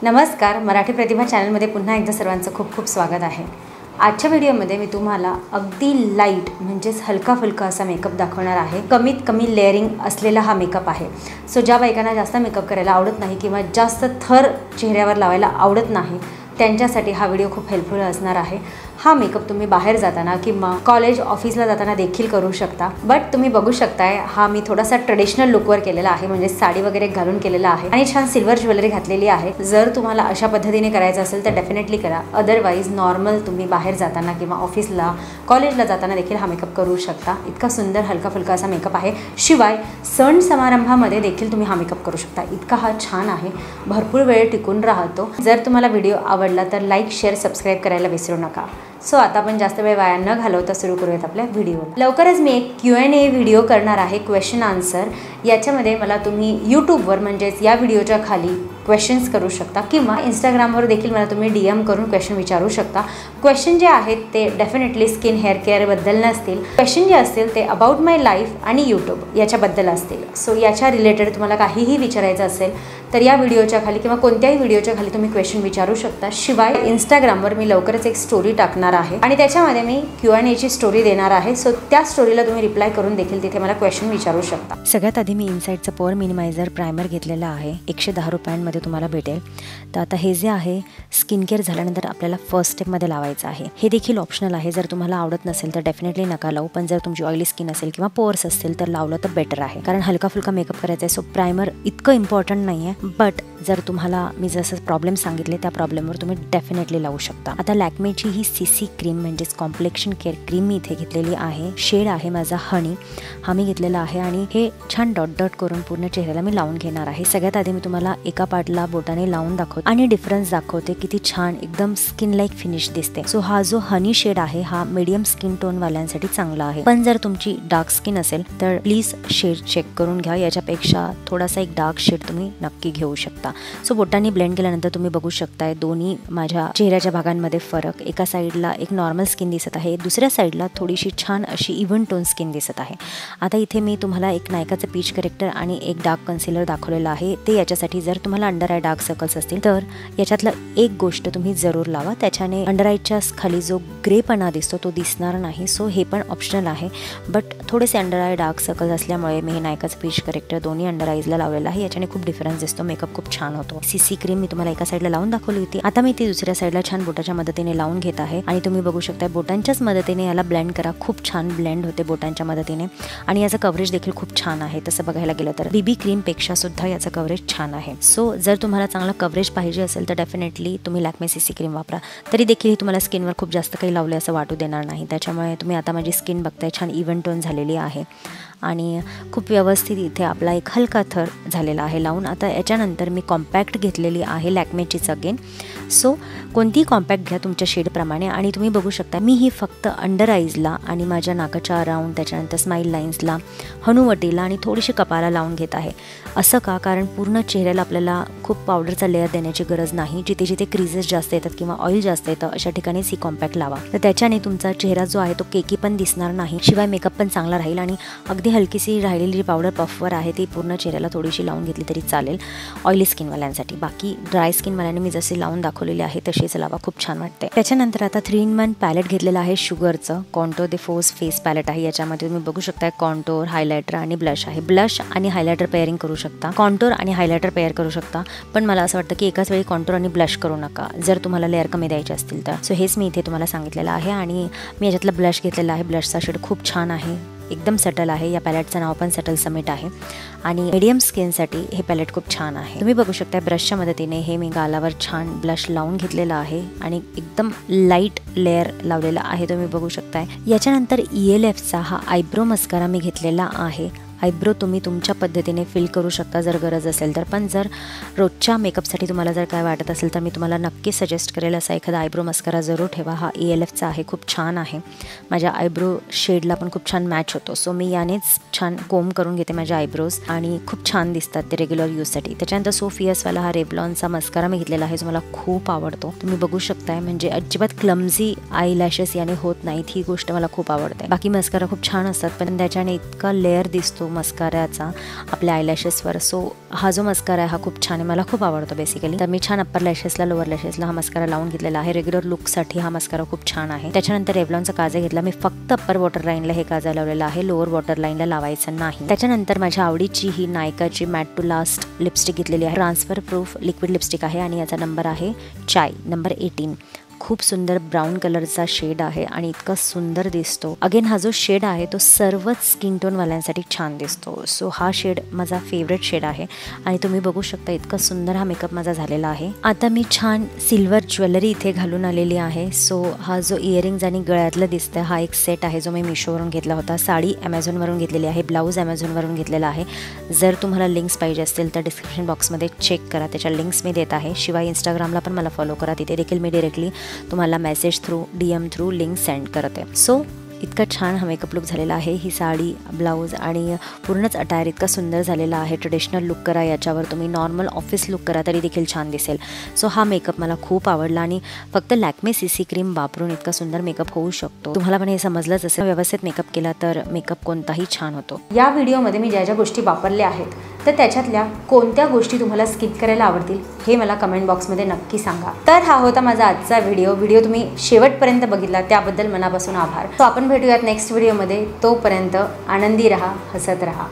नमस्कार, मराठी प्रतिभा चॅनलमध्ये पुन्हा एकदा सर्वांचं खूप खूप स्वागत आहे। आजच्या व्हिडिओमध्ये मी तुम्हाला अगदी लाईट म्हणजेच हलका फुलका असा मेकअप दाखवणार आहे। कमीत कमी लेअरिंग असलेला हा मेकअप आहे। सो ज्या बायकांना जास्त मेकअप करायला आवडत नाही किंवा जास्त थर चेहऱ्यावर लावायला आवडत नाही त्यांच्यासाठी हा व्हिडिओ खूप हेल्पफुल असणार आहे। हा मेकअप तुम्ही बाहेर जाताना किंवा कॉलेज ऑफिसला जाताना देखील करू शकता। बट तुम्ही बघू शकताय हा मी थोडासा ट्रेडिशनल लुकवर केलेला आहे, म्हणजे साडी वगैरे घालून केलेला आहे आणि छान सिल्वर ज्वेलरी घातलेली आहे। जर तुम्हाला अशा पद्धतीने करायचं असेल तर डेफिनेटली करा, अदरवाइज नॉर्मल तुम्ही बाहेर जाताना किंवा ऑफिसला कॉलेजला जाताना देखील हा मेकअप करू शकता। इतका सुंदर हलका फुलका असा मेकअप आहे। शिवाय सण समारंभामध्ये देखील तुम्ही हा मेकअप करू शकता। इतका हा छान आहे, भरपूर वेळ टिकून राहतो। जर तुम्हाला व्हिडिओ आवडला तर लाईक शेअर सबस्क्राइब करायला विसरू नका। सो आता आपण जास्त वेळ वाया न घालवता सुरू करूयात आपल्या व्हिडिओ। लवकरच मी एक Q&A व्हिडिओ करणार आहे, क्वेश्चन आन्सर। याच्यामध्ये मला तुम्ही यूट्यूबवर म्हणजेच या व्हिडिओच्या खाली क्वेश्चन्स करू शकता किंवा इंस्टाग्रामवर देखील मला तुम्ही DM करून क्वेश्चन विचारू शकता। क्वेश्चन जे आहेत ते डेफिनेटली स्किन हेअर केअरबद्दल नसतील। क्वेश्चन जे असतील ते अबाउट माय लाईफ आणि यूट्यूब याच्याबद्दल असतील। सो याच्या रिलेटेड तुम्हाला काहीही विचारायचं असेल तर या व्हिडिओच्या खाली किंवा कोणत्याही व्हिडिओच्या खाली तुम्ही क्वेश्चन विचारू शकता। शिवाय इंस्टाग्रामवर मी लवकरच एक स्टोरी टाकणार आहे आणि त्याच्यामध्ये मी Q&A ची स्टोरी देणार आहे। सो त्या स्टोरीला तुम्ही रिप्लाय करून देखील तिथे मला क्वेश्चन विचारू शकता। सगळ्यात आधी मी इनसाइडचं पोअर मिनिमायझर प्रायमर घेतलेला आहे, 110 रुपयांमध्ये तुम्हाला भेटेल। तर आता हे जे आहे स्किन केअर झाल्यानंतर आपल्याला फर्स्ट स्टेपमध्ये लावायचं आहे। हे देखील ऑप्शनल आहे, जर तुम्हाला आवडत नसेल तर डेफिनेटली नका लावू, पण जर तुमची ऑइली स्किन असेल किंवा पोअर्स असतील तर लावलं तर बेटर आहे, कारण हलका फुलका मेकअप करायचा आहे। सो प्रायमर इतकं इम्पॉर्टंट नाही आहे, बट जर तुम्हाला मी जसं प्रॉब्लेम सांगितले त्या प्रॉब्लेमवर तुम्ही डेफिनेटली लावू शकता। आता लॅक्मेची ही CC क्रीम म्हणजेच कॉम्प्लेक्शन केअर क्रीम मी इथे घेतलेली आहे। शेड आहे माझा हनी, हा मी घेतलेला आहे आणि हे छान डॉट डॉट करून पूर्ण चेहऱ्याला मी लावून घेणार आहे। सगळ्यात आधी मी तुम्हाला एका पार्टला बोटाने लावून दाखवते आणि डिफरन्स दाखवते किती छान एकदम स्किन लाईक फिनिश दिसते। सो हा जो हनी शेड आहे हा मीडियम स्किन टोन वाल्यांसाठी चांगला आहे, पण जर तुमची डार्क स्किन असेल तर प्लीज शेड चेक करून घ्या, याच्यापेक्षा थोडासा एक डार्क शेड तुम्ही नक्की घेऊ शकता। सो बोटांनी ब्लेंड केल्यानंतर तुम्ही बघू शकताय दोन्ही माझ्या चेहऱ्याच्या भागांमध्ये फरक। एका साईडला एक नॉर्मल स्किन दिसत आहे, दुसऱ्या साईडला थोडीशी छान अशी इव्हन टोन स्किन दिसत आहे। आता इथे मी तुम्हाला एक नायकाचं पीच करेक्टर आणि एक डार्क कन्सिलर दाखवलेलं आहे। ते याच्यासाठी जर तुम्हाला अंडर आय डार्क सर्कल्स असतील तर याच्यातलं एक गोष्ट तुम्ही जरूर लावा, त्याच्याने अंडर आयच्या खाली जो ग्रेपणा दिसतो तो दिसणार नाही। सो हे पण ऑप्शनल आहे, बट थोडेसे अंडर आय डार्क सर्कल्स असल्यामुळे मी हे नायकाचं पीच करेक्टर दोन्ही अंडर आईजला लावलेलं आहे। याच्याने खूप डिफरन्स दिसतो, मेकअप खूप छान होतो। CC क्रीम मी तुम्हाला एका साईडला लावून दाखवली होती, आता मी ती दुसऱ्या साईडला छान बोटाच्या मदतीने लावून घेत आहे आणि तुम्ही बघू शकता बोटांच्याच मदतीने याला ब्लेंड करा, खूप छान ब्लेंड होते बोटांच्या मदतीने आणि याचं कव्हरेज देखील खूप छान आहे। तसं बघायला गेलं तर BB क्रीम पेक्षा सुद्धा याचं कव्हरेज छान आहे। सो जर तुम्हाला चांगलं कव्हरेज पाहिजे असेल तर डेफिनेटली तुम्ही लॅक्मे CC क्रीम वापरा, तरी देखील तुम्हाला स्किनवर खूप जास्त काही लावले असं वाटू देणार नाही। त्याच्यामुळे तुम्ही आता माझी स्किन बघताय छान इव्हन टोन झालेली आहे आणि खूप व्यवस्थित इथे आपला एक हलका थर झालेला आहे लावून। आता याच्यानंतर मी कॉम्पॅक्ट घेतलेली आहे लॅक्मेचीच अगेन। सो कोणतीही कॉम्पॅक्ट घ्या तुमच्या शेडप्रमाणे आणि तुम्ही बघू शकता मी ही फक्त अंडर आईजला आणि माझ्या नाकाच्या अराउंड, त्याच्यानंतर स्माईल लाईन्सला, हनुवटीला आणि थोडीशी कपाळाला लावून घेत आहे। असं का, कारण पूर्ण चेहऱ्याला आपल्याला खूप पावडरचा लेअर देण्याची गरज नाही। जिथे जिथे क्रीजेस जास्त येतात किंवा ऑइल जास्त येतं अशा ठिकाणीच ही कॉम्पॅक्ट लावा, तर त्याच्याने तुमचा चेहरा जो आहे तो केकी पण दिसणार नाही, शिवाय मेकअप पण चांगला राहील आणि अगदी हलकीशी राहिलेली जी पावडर पफवर आहे ती पूर्ण चेहऱ्याला थोडीशी लावून घेतली तरी चालेल ऑइली स्किनवाल्यांसाठी। बाकी ड्राय स्किनवाल्यांनी मी जसे लावून दाखवलेले आहे तसेच लावा, खूप छान वाटते। त्याच्यानंतर आता 3-in-1 पॅलेट घेतलेलं आहे शुगरचं, contour de force face palette आहे। याच्यामध्ये तुम्ही बघू शकता कॉन्टोर, हायलायटर आणि ब्लश आहे। ब्लश आणि हायलायटर पेअरिंग करू शकता, कॉन्टोर आणि हायलायटर पेअर करू शकता, पण मला असं वाटतं की एकाच वेळी कॉन्टोर आणि ब्लश करू नका जर तुम्हाला लेअर कमी द्यायचे असतील तर। सो हेच मी इथे तुम्हाला सांगितलेलं आहे आणि मी याच्यातलं ब्लश घेतलेला आहे। ब्लशचा शेड खूप छान आहे, एकदम सटल आहे। या पॅलेटचं नाव पण सटल समिट आहे आणि मीडियम स्किनसाठी हे पॅलेट खूप छान आहे। तुम्ही बघू शकता ब्रशच्या मदतीने हे मी गालावर छान ब्लश लावून घेतलेलं आहे आणि एकदम लाईट लेअर लावलेला आहे, तुम्ही बघू शकताय। याच्यानंतर ELFचा हा आयब्रो मस्कारा मी घेतलेला आहे। आयब्रो तुम्ही तुमच्या पद्धतीने फिल करू शकता जर गरज असेल तर, पण जर रोजच्या मेकअपसाठी तुम्हाला जर काय वाटत असेल तर मी तुम्हाला नक्की सजेस्ट करेल असा एखादा आयब्रो मस्कारा जरूर ठेवा। हा ELFचा आहे, खूप छान आहे, माझ्या आयब्रो शेडला पण खूप छान मॅच होतो। सो मी यानेच छान कोम करून घेते माझ्या आयब्रोज आणि खूप छान दिसतात ते रेग्युलर यूजसाठी। त्याच्यानंतर सोफियसवाला हा रेव्लॉनचा मस्कारा मी घेतलेला आहे जो मला खूप आवडतो, तुम्ही बघू शकताय। म्हणजे अजिबात क्लमझी आय लॅशेस याने होत नाहीत, ही गोष्ट मला खूप आवडते। बाकी मस्कारा खूप छान असतात पण त्याच्याने इतका लेअर दिसतो मस्काराचा आपल्या आयलॅशेसवर. सो हा जो मस्कारा आहे हा खूप छान आहे, मला खूप आवडतो बेसिकली. तर मी छान अप्पर लॅशेसला लोअर लॅशेसला हा मस्कारा लावून घेतलेला आहे. रेग्युलर लुकसाठी हा मस्कारा खूप छान आहे. त्याच्यानंतर रेव्हलॉनचा काजळ घेतला. मी फक्त अप्पर वॉटर लाईनला हे काजळ लावलेलं आहे, लोअर वॉटर लाईनला लावायचं नाही. त्याच्यानंतर माझ्या आवडीची ही नायकाची मॅट टू लास्ट लिपस्टिक घेतलेली आहे. ट्रान्सफर प्रूफ लिक्विड लिपस्टिक आहे आणि याचा नंबर आहे चाय नंबर 18. खूप सुंदर ब्राऊन कलरचा शेड आहे आणि इतका सुंदर दिसतो. अगेन हा जो शेड आहे तो सर्वच स्किन टोनवाल्यांसाठी छान दिसतो. सो हा शेड माझा फेवरेट शेड आहे आणि तुम्ही बघू शकता इतका सुंदर हा मेकअप माझा झालेला आहे. आता मी छान सिल्वर ज्वेलरी इथे घालून आलेली आहे. सो हा जो इयरिंग्ज आणि गळ्यातलं दिसतं हा एक सेट आहे जो मी मिशोवरून घेतला होता. साडी ॲमेझॉनवरून घेतलेली आहे, ब्लाऊज ॲमेझॉनवरून घेतलेला आहे. जर तुम्हाला लिंक्स पाहिजे असतील तर डिस्क्रिप्शन बॉक्समध्ये चेक करा, त्याच्या लिंक्स मी देत आहे. शिवाय इंस्टाग्रामला पण मला फॉलो करा, तिथे देखील मी डिरेक्टली तुम्हाला message through DM through link send करते. सो इतका छान हा मेकअप लुक झालेला आहे. ही साडी, ब्लाऊज आणि पूर्णच अटायर इतका सुंदर झालेला आहे. ट्रेडिशनल लुक करा याच्यावर, तुम्ही नॉर्मल ऑफिस लुक करा तरी देखील छान दिसेल. सो हा मेकअप मला खूप आवडला आणि फक्त लॅक्मे CC क्रीम वापरून इतका सुंदर मेकअप होऊ शकतो. तुम्हाला पण हे समजलंच असेल, व्यवस्थित मेकअप केला तर मेकअप कोणताही छान होतो. या व्हिडिओमध्ये मी ज्या ज्या गोष्टी वापरल्या आहेत तर त्याच्यातल्या कोणत्या गोष्टी तुम्हाला स्किप करायला आवडतील हे मला कमेंट बॉक्समध्ये नक्की सांगा. तर हा होता माझा आजचा व्हिडिओ तुम्ही शेवटपर्यंत बघितला त्याबद्दल मनापासून आभार. सो आपण भेटूयात नेक्स्ट व्हिडिओमध्ये. तोपर्यंत आनंदी रहा, हसत रहा.